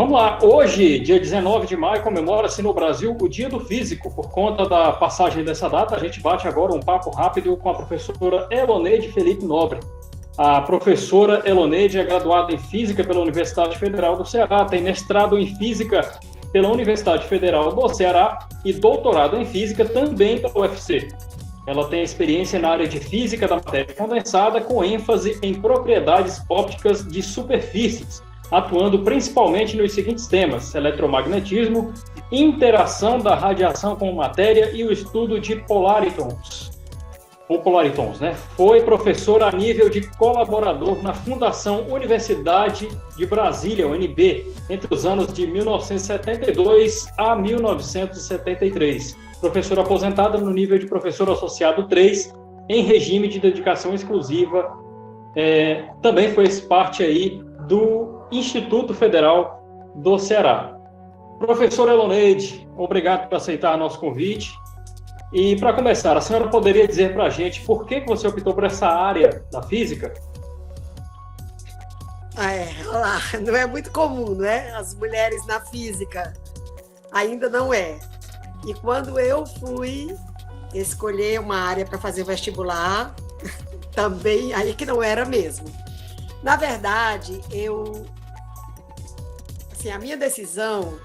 Vamos lá. Hoje, dia 19 de maio, comemora-se no Brasil o Dia do Físico. Por conta da passagem dessa data, a gente bate agora um papo rápido com a professora Eloneide Felipe Nobre. A professora Eloneide é graduada em Física pela Universidade Federal do Ceará, tem mestrado em Física pela Universidade Federal do Ceará e doutorado em Física também pela UFC. Ela tem experiência na área de Física da matéria condensada, com ênfase em propriedades ópticas de superfícies, atuando principalmente nos seguintes temas: eletromagnetismo, interação da radiação com matéria e o estudo de polaritons. Ou polaritons, né? Foi professora a nível de colaborador na Fundação Universidade de Brasília, UNB, entre os anos de 1972 a 1973. Professora aposentada no nível de professor associado 3, em regime de dedicação exclusiva. Também fez parte aí do Instituto Federal do Ceará. Professora Eloneide, obrigado por aceitar nosso convite. E, para começar, a senhora poderia dizer para a gente por que você optou por essa área da física? Olá, não é muito comum, né? As mulheres na física, ainda não é. E quando eu fui escolher uma área para fazer o vestibular, também, aí que não era mesmo. Na verdade, a minha decisão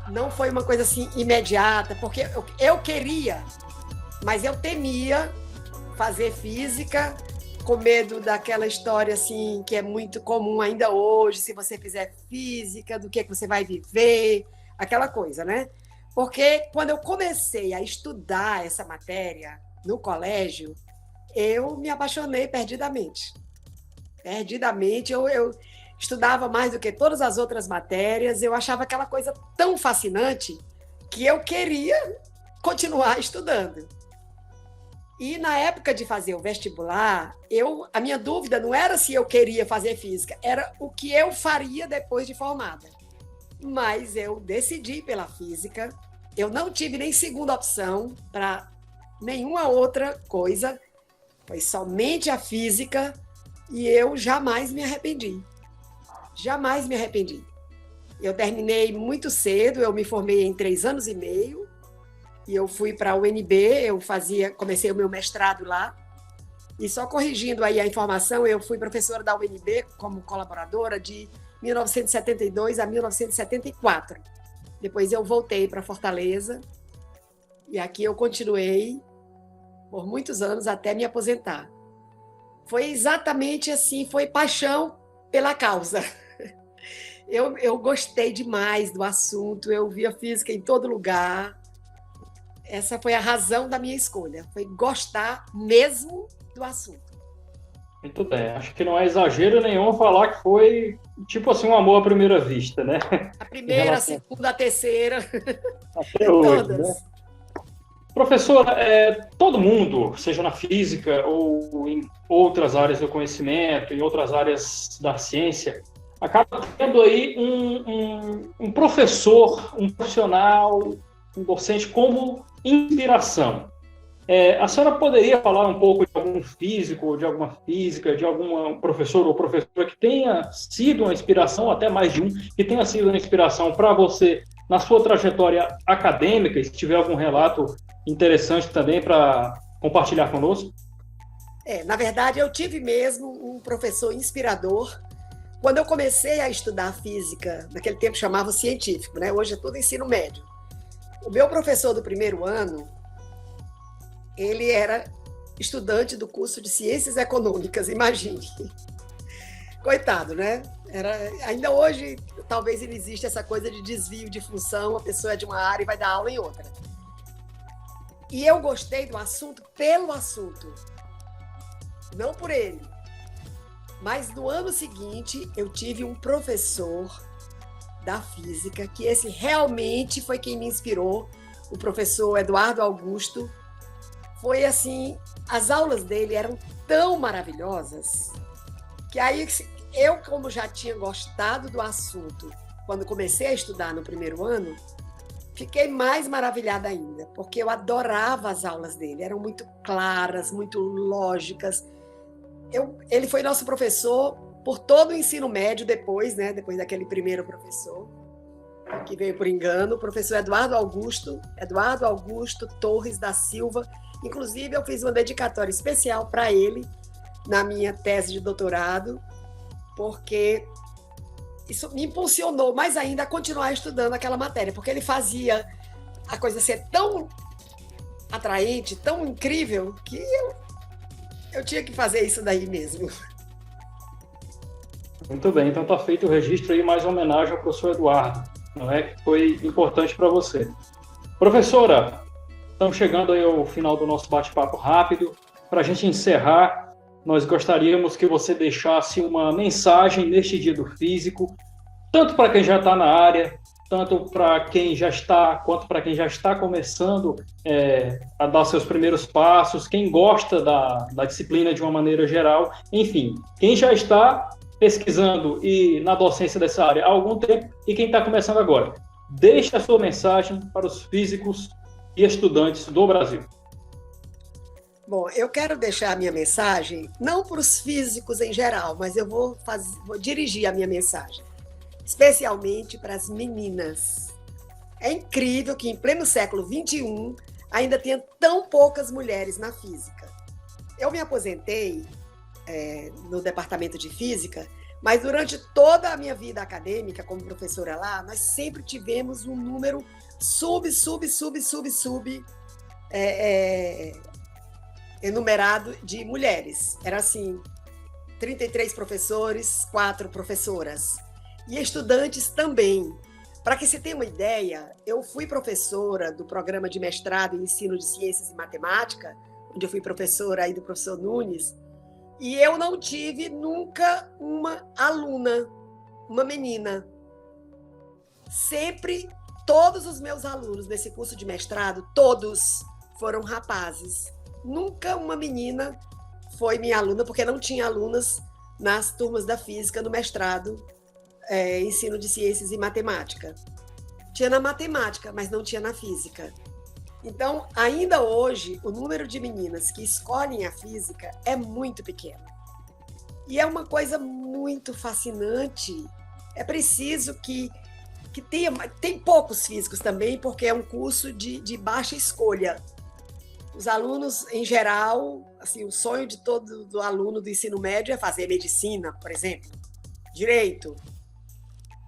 não foi uma coisa assim imediata, porque eu queria, mas eu temia fazer física com medo daquela história assim que é muito comum ainda hoje: se você fizer física, do que você vai viver, aquela coisa, né? Porque quando eu comecei a estudar essa matéria no colégio, eu me apaixonei perdidamente. Eu estudava mais do que todas as outras matérias, eu achava aquela coisa tão fascinante que eu queria continuar estudando. E na época de fazer o vestibular, a minha dúvida não era se eu queria fazer física, era o que eu faria depois de formada. Mas eu decidi pela física, eu não tive nem segunda opção para nenhuma outra coisa, foi somente a física e eu jamais me arrependi. Jamais me arrependi. Eu terminei muito cedo, eu me formei em 3 anos e meio, e eu fui para a UNB, comecei o meu mestrado lá, e só corrigindo aí a informação, eu fui professora da UNB como colaboradora de 1972 a 1974. Depois eu voltei para Fortaleza, e aqui eu continuei por muitos anos até me aposentar. Foi exatamente assim, foi paixão pela causa. Eu gostei demais do assunto, eu via física em todo lugar. Essa foi a razão da minha escolha, foi gostar mesmo do assunto. Muito bem, acho que não é exagero nenhum falar que foi tipo assim um amor à primeira vista, né? A primeira, a segunda, a terceira, até hoje, todas. Né? Professora, todo mundo, seja na física ou em outras áreas do conhecimento, em outras áreas da ciência, acaba tendo aí um professor, um profissional, um docente como inspiração. A senhora poderia falar um pouco de algum físico, de alguma física, de algum professor ou professora que tenha sido uma inspiração, até mais de um, que tenha sido uma inspiração para você na sua trajetória acadêmica, e se tiver algum relato interessante também para compartilhar conosco? Na verdade, eu tive mesmo um professor inspirador. Quando eu comecei a estudar física, naquele tempo chamava científico, né? Hoje é tudo ensino médio. O meu professor do primeiro ano, ele era estudante do curso de Ciências Econômicas, imagine. Coitado, né? Ainda hoje, talvez ele exista essa coisa de desvio de função, a pessoa é de uma área e vai dar aula em outra. E eu gostei do assunto pelo assunto, não por ele. Mas no ano seguinte, eu tive um professor da física, que esse realmente foi quem me inspirou, o professor Eduardo Augusto. Foi assim, as aulas dele eram tão maravilhosas, que aí eu, como já tinha gostado do assunto, quando comecei a estudar no primeiro ano, fiquei mais maravilhada ainda, porque eu adorava as aulas dele, eram muito claras, muito lógicas. Ele foi nosso professor por todo o ensino médio depois, né? Depois daquele primeiro professor, que veio por engano, o professor Eduardo Augusto Torres da Silva. Inclusive, eu fiz uma dedicatória especial para ele na minha tese de doutorado, porque isso me impulsionou mais ainda a continuar estudando aquela matéria, porque ele fazia a coisa ser tão atraente, tão incrível, que eu tinha que fazer isso daí mesmo. Muito bem, então está feito o registro aí, mais uma homenagem ao professor Eduardo, não é? Que foi importante para você. Professora, estamos chegando aí ao final do nosso bate-papo rápido. Para a gente encerrar, nós gostaríamos que você deixasse uma mensagem neste Dia do Físico, tanto para quem já está na área, tanto para quem já está, quanto para quem já está começando a dar seus primeiros passos, quem gosta da disciplina de uma maneira geral, enfim, quem já está pesquisando e na docência dessa área há algum tempo e quem está começando agora. Deixe a sua mensagem para os físicos e estudantes do Brasil. Bom, eu quero deixar a minha mensagem, não para os físicos em geral, mas eu vou dirigir a minha mensagem, especialmente para as meninas. É incrível que em pleno século XXI ainda tenha tão poucas mulheres na física. Eu me aposentei no departamento de física, mas durante toda a minha vida acadêmica como professora lá, nós sempre tivemos um número enumerado de mulheres. Era assim, 33 professores, 4 professoras. E estudantes também. Para que você tenha uma ideia, eu fui professora do programa de mestrado em ensino de ciências e matemática, onde eu fui professora aí do professor Nunes, e eu não tive nunca uma aluna, uma menina. Sempre, todos os meus alunos nesse curso de mestrado, todos foram rapazes. Nunca uma menina foi minha aluna, porque não tinha alunas nas turmas da física no mestrado, ensino de ciências e matemática. Tinha na matemática, mas não tinha na física. Então, ainda hoje, o número de meninas que escolhem a física é muito pequeno. E é uma coisa muito fascinante. É preciso que tenha... Tem poucos físicos também, porque é um curso de baixa escolha. Os alunos, em geral, assim, o sonho de todo aluno do ensino médio é fazer medicina, por exemplo, direito.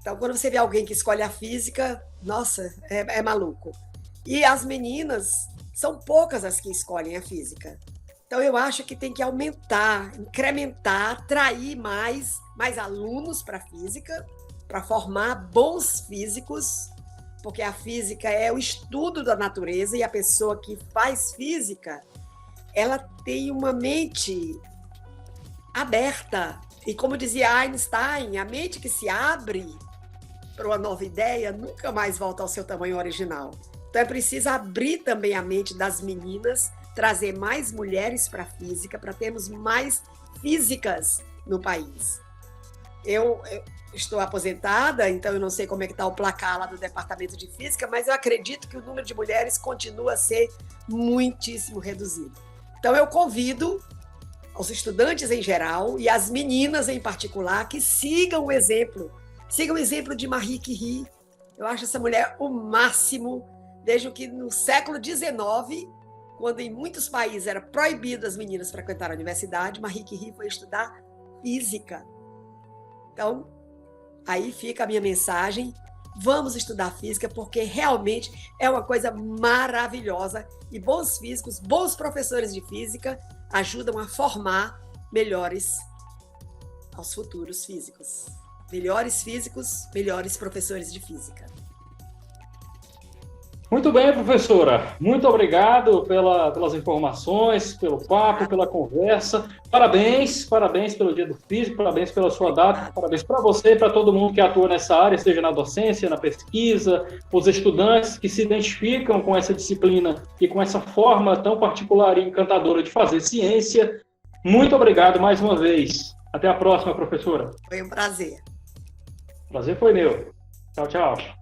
Então, quando você vê alguém que escolhe a física, nossa, é maluco. E as meninas, são poucas as que escolhem a física. Então, eu acho que tem que aumentar, incrementar, atrair mais alunos para a física, para formar bons físicos, porque a física é o estudo da natureza e a pessoa que faz física, ela tem uma mente aberta. E como dizia Einstein, a mente que se abre para uma nova ideia nunca mais volta ao seu tamanho original. Então é preciso abrir também a mente das meninas, trazer mais mulheres para a física, para termos mais físicas no país. Eu estou aposentada, então eu não sei como é que está o placar lá do departamento de física, mas eu acredito que o número de mulheres continua a ser muitíssimo reduzido. Então eu convido aos estudantes em geral e as meninas em particular que sigam o exemplo de Marie Curie. Eu acho essa mulher o máximo, desde que no século XIX, quando em muitos países era proibido as meninas frequentar a universidade, Marie Curie foi estudar física. Então, aí fica a minha mensagem, vamos estudar física, porque realmente é uma coisa maravilhosa e bons físicos, bons professores de física ajudam a formar melhores aos futuros físicos. Melhores físicos, melhores professores de física. Muito bem, professora. Muito obrigado pelas informações, pelo papo, pela conversa. Parabéns pelo Dia do Físico, parabéns pela sua data, parabéns para você e para todo mundo que atua nessa área, seja na docência, na pesquisa, os estudantes que se identificam com essa disciplina e com essa forma tão particular e encantadora de fazer ciência. Muito obrigado mais uma vez. Até a próxima, professora. Foi um prazer. O prazer foi meu. Tchau, tchau.